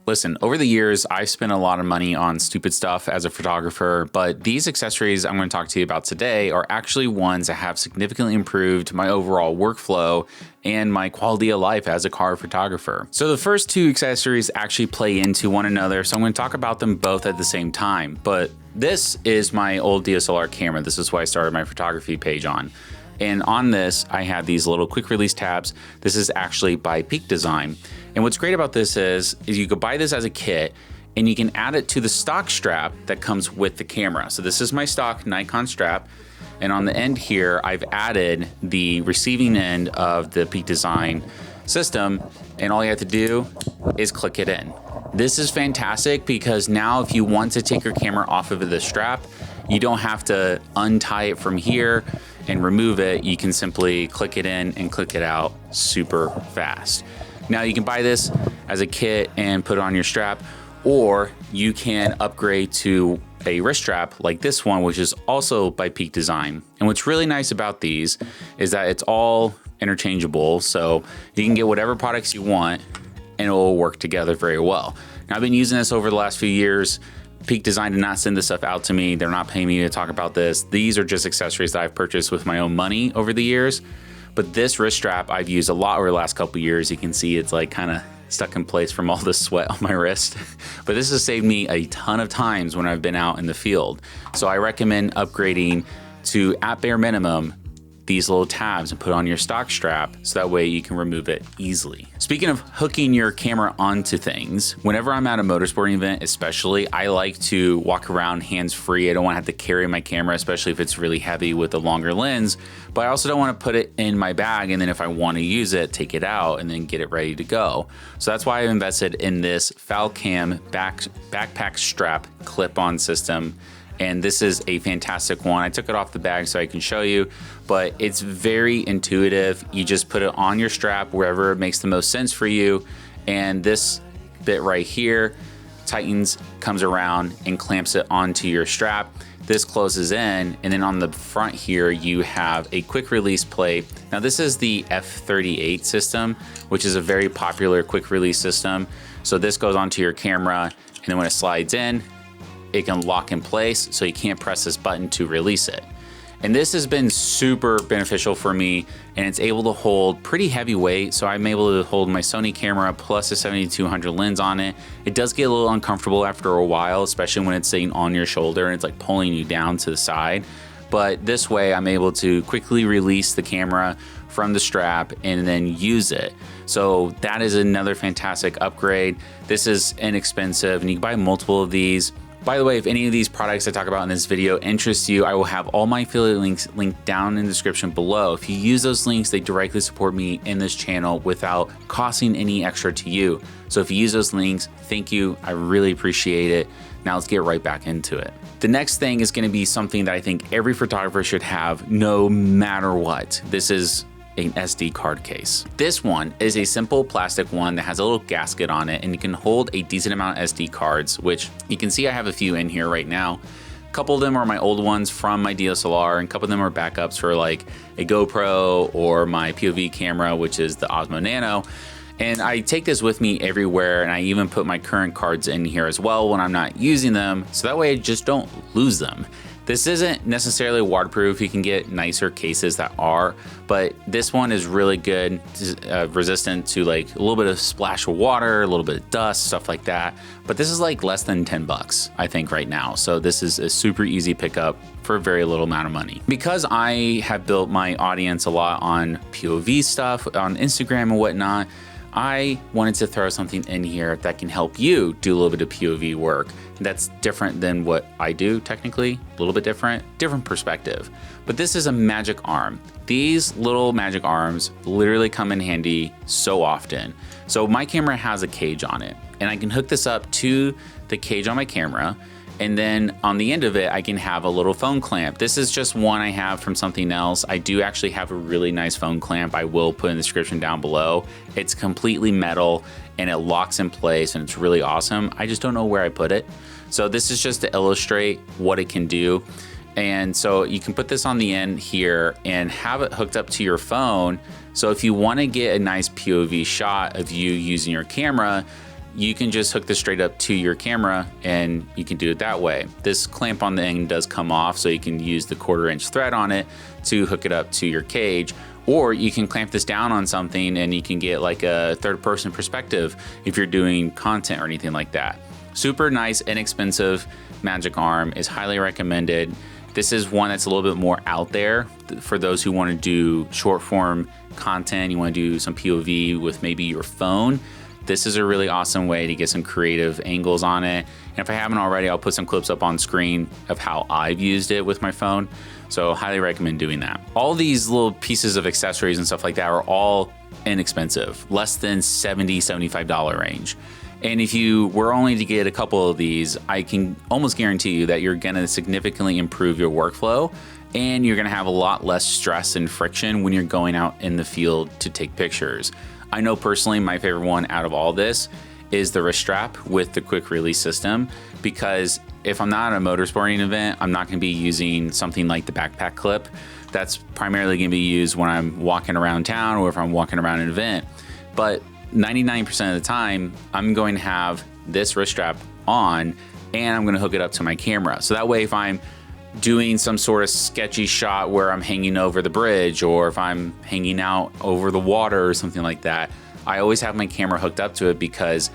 Listen, over the years, I've spent a lot of money on stupid stuff as a photographer, but these accessories I'm going to talk to you about today are actually ones that have significantly improved my overall workflow and my quality of life as a car photographer. So the first two accessories actually play into one another, so I'm going to talk about them both at the same time. But this is my old DSLR camera. This is what I started my photography page on. And on this, I have these little quick release tabs. This is actually by Peak Design. And what's great about this is you could buy this as a kit and you can add it to the stock strap that comes with the camera. So this is my stock Nikon strap. And on the end here, I've added the receiving end of the Peak Design system. And all you have to do is click it in. This is fantastic because now if you want to take your camera off of the strap, you don't have to untie it from here and remove it. You can simply click it in and click it out super fast. Now you can buy this as a kit and put it on your strap, or you can upgrade to a wrist strap like this one, which is also by Peak Design. And what's really nice about these is that it's all interchangeable. So you can get whatever products you want and it will work together very well. Now I've been using this over the last few years. Peak Design did not send this stuff out to me. They're not paying me to talk about this. These are just accessories that I've purchased with my own money over the years. But this wrist strap I've used a lot over the last couple of years. You can see it's like kind of stuck in place from all the sweat on my wrist. But this has saved me a ton of times when I've been out in the field. So I recommend upgrading to, at bare minimum, these little tabs and put on your stock strap so that way you can remove it easily. Speaking of hooking your camera onto things, whenever I'm at a motorsporting event especially, I like to walk around hands-free. I don't want to have to carry my camera, especially if it's really heavy with a longer lens, but I also don't want to put it in my bag and then if I want to use it, take it out and then get it ready to go. So that's why I've invested in this Falcam backpack strap clip-on system. And this is a fantastic one. I took it off the bag so I can show you, but it's very intuitive. You just put it on your strap wherever it makes the most sense for you. And this bit right here tightens, comes around and clamps it onto your strap. This closes in, and then on the front here, you have a quick release plate. Now this is the F38 system, which is a very popular quick release system. So this goes onto your camera, and then when it slides in, it can lock in place, so you can't press this button to release it. And this has been super beneficial for me, and it's able to hold pretty heavy weight. So I'm able to hold my Sony camera plus a 7200 lens on it. It does get a little uncomfortable after a while, especially when it's sitting on your shoulder and it's like pulling you down to the side. But this way I'm able to quickly release the camera from the strap and then use it. So that is another fantastic upgrade. This is inexpensive and you can buy multiple of these. By the way, if any of these products I talk about in this video interest you, I will have all my affiliate links linked down in the description below. If you use those links, they directly support me in this channel without costing any extra to you. So if you use those links, thank you. I really appreciate it. Now let's get right back into it. The next thing is going to be something that I think every photographer should have no matter what. This is an SD card case. This one is a simple plastic one that has a little gasket on it and you can hold a decent amount of SD cards, which you can see I have a few in here right now. A couple of them are my old ones from my DSLR and a couple of them are backups for like a GoPro or my POV camera, which is the Osmo Nano. And I take this with me everywhere, and I even put my current cards in here as well when I'm not using them, so that way I just don't lose them. This isn't necessarily waterproof. You can get nicer cases that are, but this one is really good, resistant to like a little bit of splash of water, a little bit of dust, stuff like that. But this is like less than 10 bucks, I think right now. So this is a super easy pickup for a very little amount of money. Because I have built my audience a lot on POV stuff, on Instagram and whatnot, I wanted to throw something in here that can help you do a little bit of POV work. That's different than what I do technically, a little bit different perspective. But this is a magic arm. These little magic arms literally come in handy so often. So my camera has a cage on it and I can hook this up to the cage on my camera. And then on the end of it, I can have a little phone clamp. This is just one I have from something else. I do actually have a really nice phone clamp. I will put in the description down below. It's completely metal and it locks in place and it's really awesome. I just don't know where I put it. So this is just to illustrate what it can do. And so you can put this on the end here and have it hooked up to your phone. So if you want to get a nice POV shot of you using your camera, you can just hook this straight up to your camera and you can do it that way. This clamp on the end does come off, so you can use the 1/4" thread on it to hook it up to your cage, or you can clamp this down on something and you can get like a third-person perspective if you're doing content or anything like that. Super nice, inexpensive magic arm, is highly recommended. This is one that's a little bit more out there for those who want to do short form content. You want to do some POV with maybe your phone. This is a really awesome way to get some creative angles on it. And if I haven't already, I'll put some clips up on screen of how I've used it with my phone. So highly recommend doing that. All these little pieces of accessories and stuff like that are all inexpensive, less than $70, $75 range. And if you were only to get a couple of these, I can almost guarantee you that you're gonna significantly improve your workflow, and you're gonna have a lot less stress and friction when you're going out in the field to take pictures. I know personally my favorite one out of all this is the wrist strap with the quick release system, because if I'm not at a motorsporting event, I'm not gonna be using something like the backpack clip. That's primarily gonna be used when I'm walking around town or if I'm walking around an event. But 99% of the time, I'm going to have this wrist strap on and I'm gonna hook it up to my camera. So that way, if I'm doing some sort of sketchy shot where I'm hanging over the bridge, or if I'm hanging out over the water or something like that, I always have my camera hooked up to it because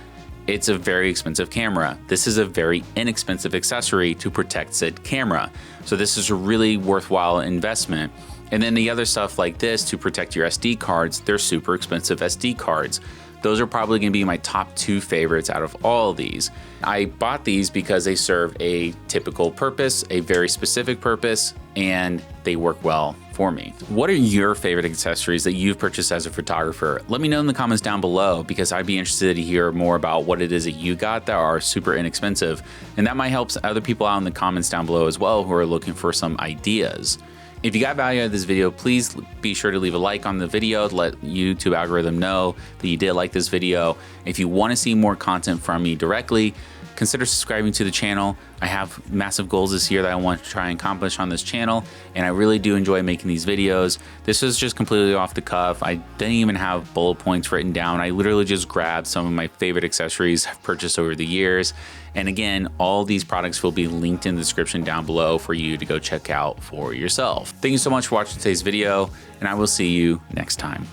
it's a very expensive camera. This is a very inexpensive accessory to protect said camera. So this is a really worthwhile investment. And then the other stuff like this to protect your SD cards, they're super expensive SD cards. Those are probably gonna be my top 2 favorites out of all of these. I bought these because they serve a typical purpose, a very specific purpose, and they work well for me. What are your favorite accessories that you've purchased as a photographer? Let me know in the comments down below, because I'd be interested to hear more about what it is that you got that are super inexpensive. And that might help other people out in the comments down below as well who are looking for some ideas. If you got value out of this video, please be sure to leave a like on the video to let YouTube algorithm know that you did like this video. If you want to see more content from me directly, consider subscribing to the channel. I have massive goals this year that I want to try and accomplish on this channel, and I really do enjoy making these videos. This was just completely off the cuff. I didn't even have bullet points written down. I literally just grabbed some of my favorite accessories I've purchased over the years. And again, all these products will be linked in the description down below for you to go check out for yourself. Thank you so much for watching today's video, and I will see you next time.